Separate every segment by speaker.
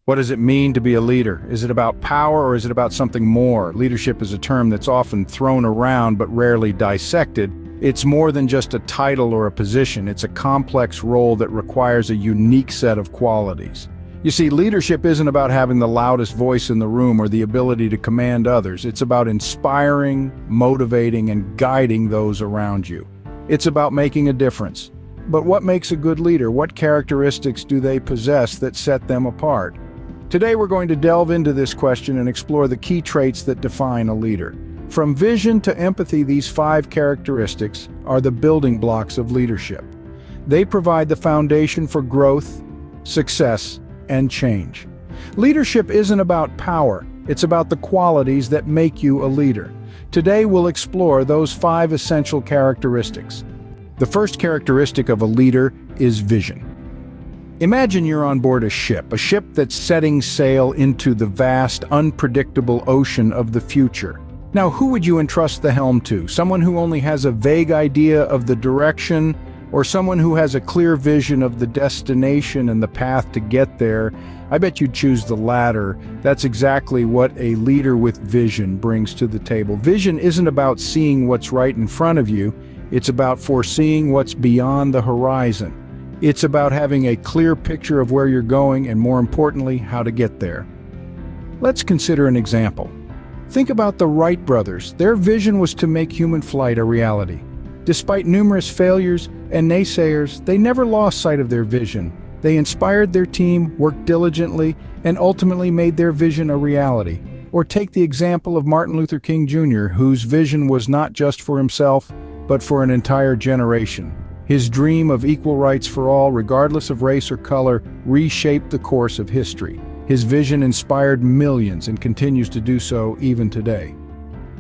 Speaker 1: What does it mean to be a leader? Is it about power or is it about something more? Leadership is a term that's often thrown around but rarely dissected. It's more than just a title or a position. It's a complex role that requires a unique set of qualities. You see, leadership isn't about having the loudest voice in the room or the ability to command others. It's about inspiring, motivating, and guiding those around you. It's about making a difference. But what makes a good leader? What characteristics do they possess that set them apart? Today we're going to delve into this question and explore the key traits that define a leader. From vision to empathy, these 5 characteristics are the building blocks of leadership. They provide the foundation for growth, success, and change. Leadership isn't about power, it's about the qualities that make you a leader. Today we'll explore those 5 essential characteristics. The first characteristic of a leader is vision. Imagine you're on board a ship that's setting sail into the vast, unpredictable ocean of the future. Now, who would you entrust the helm to? Someone who only has a vague idea of the direction, or someone who has a clear vision of the destination and the path to get there? I bet you'd choose the latter. That's exactly what a leader with vision brings to the table. Vision isn't about seeing what's right in front of you, it's about foreseeing what's beyond the horizon. It's about having a clear picture of where you're going and, more importantly, how to get there. Let's consider an example. Think about the Wright brothers. Their vision was to make human flight a reality. Despite numerous failures and naysayers, they never lost sight of their vision. They inspired their team, worked diligently, and ultimately made their vision a reality. Or take the example of Martin Luther King Jr., whose vision was not just for himself, but for an entire generation. His dream of equal rights for all, regardless of race or color, reshaped the course of history. His vision inspired millions and continues to do so even today.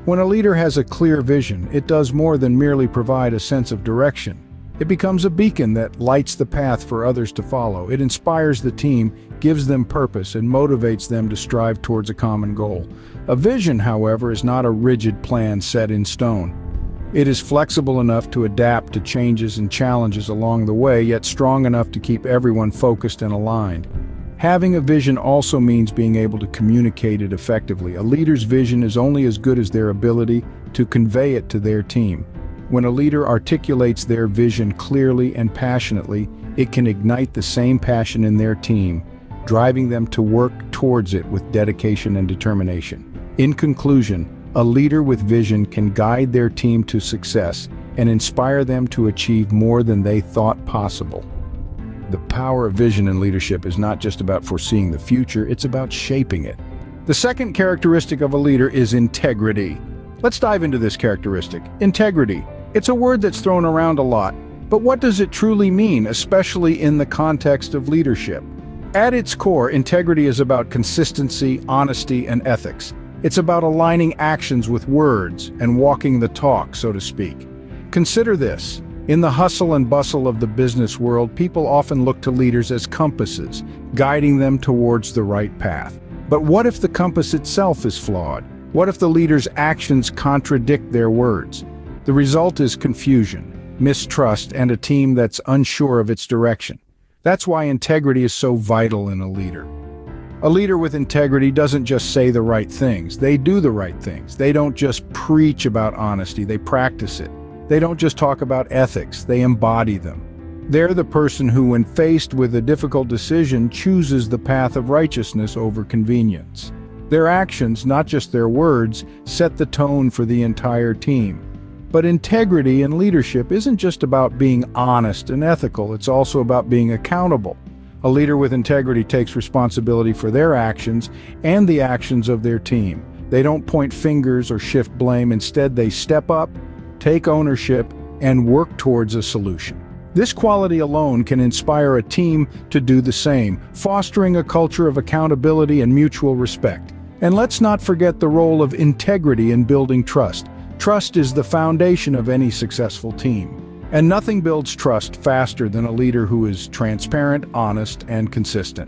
Speaker 1: When a leader has a clear vision, it does more than merely provide a sense of direction. It becomes a beacon that lights the path for others to follow. It inspires the team, gives them purpose, and motivates them to strive towards a common goal. A vision, however, is not a rigid plan set in stone. It is flexible enough to adapt to changes and challenges along the way, yet strong enough to keep everyone focused and aligned. Having a vision also means being able to communicate it effectively. A leader's vision is only as good as their ability to convey it to their team. When a leader articulates their vision clearly and passionately, it can ignite the same passion in their team, driving them to work towards it with dedication and determination. In conclusion, a leader with vision can guide their team to success and inspire them to achieve more than they thought possible. The power of vision in leadership is not just about foreseeing the future, it's about shaping it. The second characteristic of a leader is integrity. Let's dive into this characteristic. Integrity. It's a word that's thrown around a lot, but what does it truly mean, especially in the context of leadership? At its core, integrity is about consistency, honesty, and ethics. It's about aligning actions with words and walking the talk, so to speak. Consider this. In the hustle and bustle of the business world, people often look to leaders as compasses, guiding them towards the right path. But what if the compass itself is flawed? What if the leader's actions contradict their words? The result is confusion, mistrust, and a team that's unsure of its direction. That's why integrity is so vital in a leader. A leader with integrity doesn't just say the right things, they do the right things. They don't just preach about honesty, they practice it. They don't just talk about ethics, they embody them. They're the person who, when faced with a difficult decision, chooses the path of righteousness over convenience. Their actions, not just their words, set the tone for the entire team. But integrity in leadership isn't just about being honest and ethical, it's also about being accountable. A leader with integrity takes responsibility for their actions and the actions of their team. They don't point fingers or shift blame. Instead, they step up, take ownership, and work towards a solution. This quality alone can inspire a team to do the same, fostering a culture of accountability and mutual respect. And let's not forget the role of integrity in building trust. Trust is the foundation of any successful team. And nothing builds trust faster than a leader who is transparent, honest, and consistent.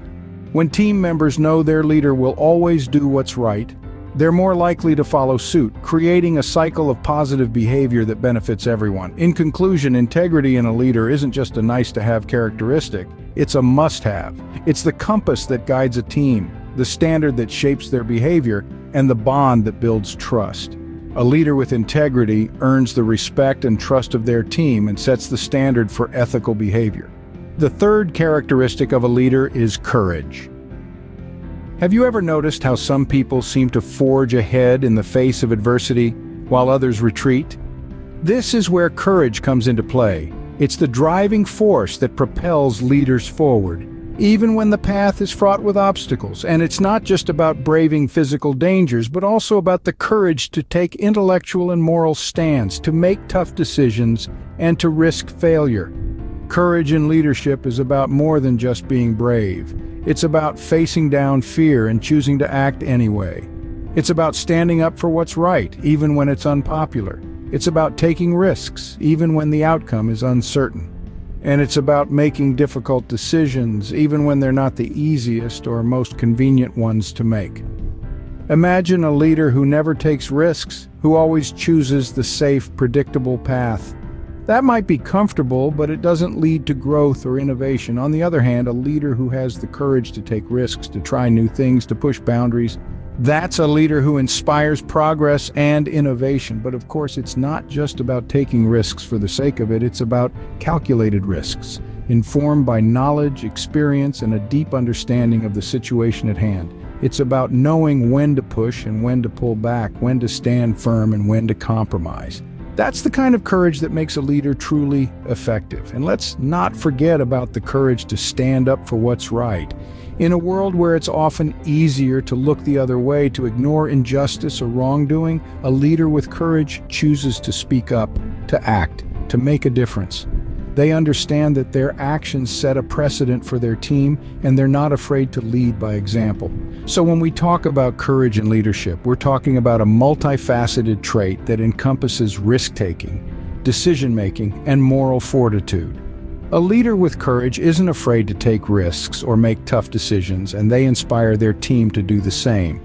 Speaker 1: When team members know their leader will always do what's right, they're more likely to follow suit, creating a cycle of positive behavior that benefits everyone. In conclusion, integrity in a leader isn't just a nice-to-have characteristic, it's a must-have. It's the compass that guides a team, the standard that shapes their behavior, and the bond that builds trust. A leader with integrity earns the respect and trust of their team and sets the standard for ethical behavior. The third characteristic of a leader is courage. Have you ever noticed how some people seem to forge ahead in the face of adversity, while others retreat? This is where courage comes into play. It's the driving force that propels leaders forward, even when the path is fraught with obstacles. And it's not just about braving physical dangers, but also about the courage to take intellectual and moral stands, to make tough decisions, and to risk failure. Courage in leadership is about more than just being brave. It's about facing down fear and choosing to act anyway. It's about standing up for what's right, even when it's unpopular. It's about taking risks, even when the outcome is uncertain. And it's about making difficult decisions, even when they're not the easiest or most convenient ones to make. Imagine a leader who never takes risks, who always chooses the safe, predictable path. That might be comfortable, but it doesn't lead to growth or innovation. On the other hand, a leader who has the courage to take risks, to try new things, to push boundaries, that's a leader who inspires progress and innovation. But of course, it's not just about taking risks for the sake of it. It's about calculated risks, informed by knowledge, experience, and a deep understanding of the situation at hand. It's about knowing when to push and when to pull back, when to stand firm and when to compromise. That's the kind of courage that makes a leader truly effective. And let's not forget about the courage to stand up for what's right. In a world where it's often easier to look the other way, to ignore injustice or wrongdoing, a leader with courage chooses to speak up, to act, to make a difference. They understand that their actions set a precedent for their team, and they're not afraid to lead by example. So when we talk about courage in leadership, we're talking about a multifaceted trait that encompasses risk-taking, decision-making, and moral fortitude. A leader with courage isn't afraid to take risks or make tough decisions, and they inspire their team to do the same.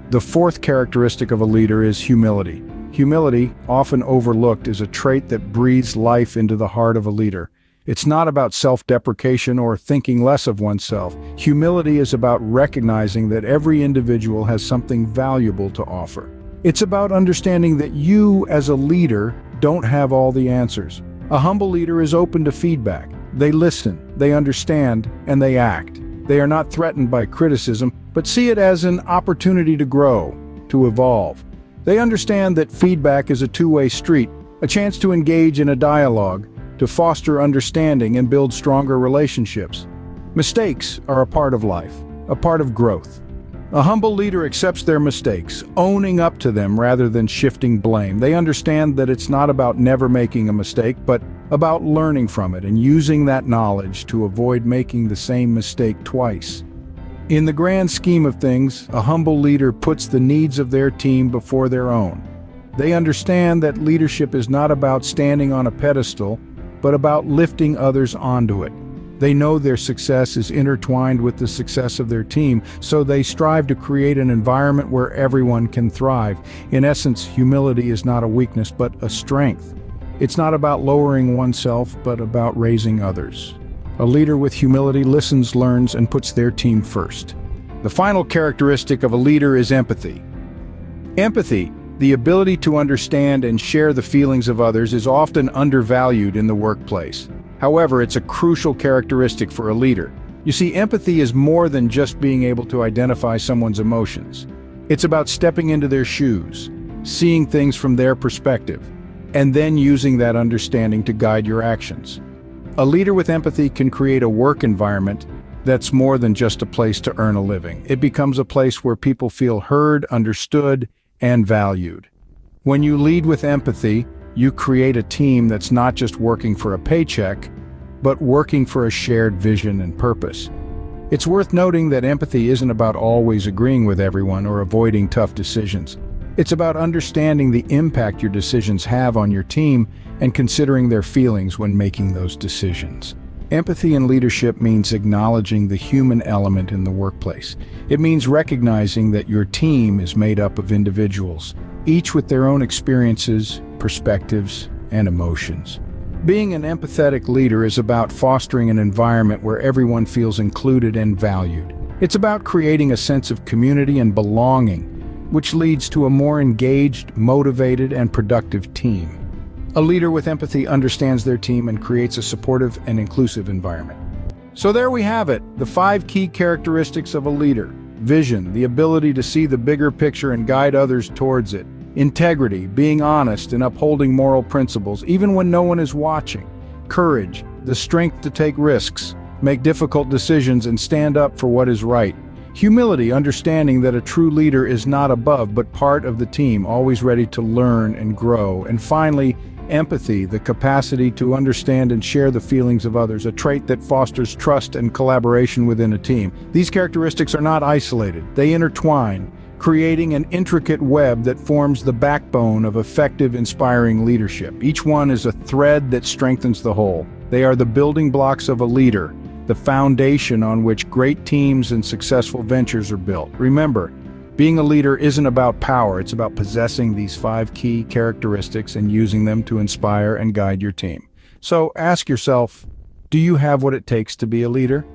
Speaker 1: The fourth characteristic of a leader is humility. Humility, often overlooked, is a trait that breathes life into the heart of a leader. It's not about self-deprecation or thinking less of oneself. Humility is about recognizing that every individual has something valuable to offer. It's about understanding that you, as a leader, don't have all the answers. A humble leader is open to feedback. They listen, they understand, and they act. They are not threatened by criticism, but see it as an opportunity to grow, to evolve. They understand that feedback is a two-way street, a chance to engage in a dialogue, to foster understanding and build stronger relationships. Mistakes are a part of life, a part of growth. A humble leader accepts their mistakes, owning up to them rather than shifting blame. They understand that it's not about never making a mistake, but about learning from it and using that knowledge to avoid making the same mistake twice. In the grand scheme of things, a humble leader puts the needs of their team before their own. They understand that leadership is not about standing on a pedestal, but about lifting others onto it. They know their success is intertwined with the success of their team, so they strive to create an environment where everyone can thrive. In essence, humility is not a weakness, but a strength. It's not about lowering oneself, but about raising others. A leader with humility listens, learns, and puts their team first. The final characteristic of a leader is empathy. Empathy, the ability to understand and share the feelings of others, is often undervalued in the workplace. However, it's a crucial characteristic for a leader. You see, empathy is more than just being able to identify someone's emotions. It's about stepping into their shoes, seeing things from their perspective, and then using that understanding to guide your actions. A leader with empathy can create a work environment that's more than just a place to earn a living. It becomes a place where people feel heard, understood, and valued. When you lead with empathy, you create a team that's not just working for a paycheck, but working for a shared vision and purpose. It's worth noting that empathy isn't about always agreeing with everyone or avoiding tough decisions. It's about understanding the impact your decisions have on your team and considering their feelings when making those decisions. Empathy in leadership means acknowledging the human element in the workplace. It means recognizing that your team is made up of individuals, each with their own experiences, perspectives, and emotions. Being an empathetic leader is about fostering an environment where everyone feels included and valued. It's about creating a sense of community and belonging, which leads to a more engaged, motivated, and productive team. A leader with empathy understands their team and creates a supportive and inclusive environment. So there we have it, the 5 key characteristics of a leader. Vision, the ability to see the bigger picture and guide others towards it. Integrity, being honest and upholding moral principles, even when no one is watching. Courage, the strength to take risks, make difficult decisions, and stand up for what is right. Humility, understanding that a true leader is not above but part of the team, always ready to learn and grow. And finally, empathy, the capacity to understand and share the feelings of others, a trait that fosters trust and collaboration within a team. These characteristics are not isolated, they intertwine, creating an intricate web that forms the backbone of effective, inspiring leadership. Each one is a thread that strengthens the whole. They are the building blocks of a leader, the foundation on which great teams and successful ventures are built. Remember, being a leader isn't about power, it's about possessing these 5 key characteristics and using them to inspire and guide your team. So ask yourself, do you have what it takes to be a leader?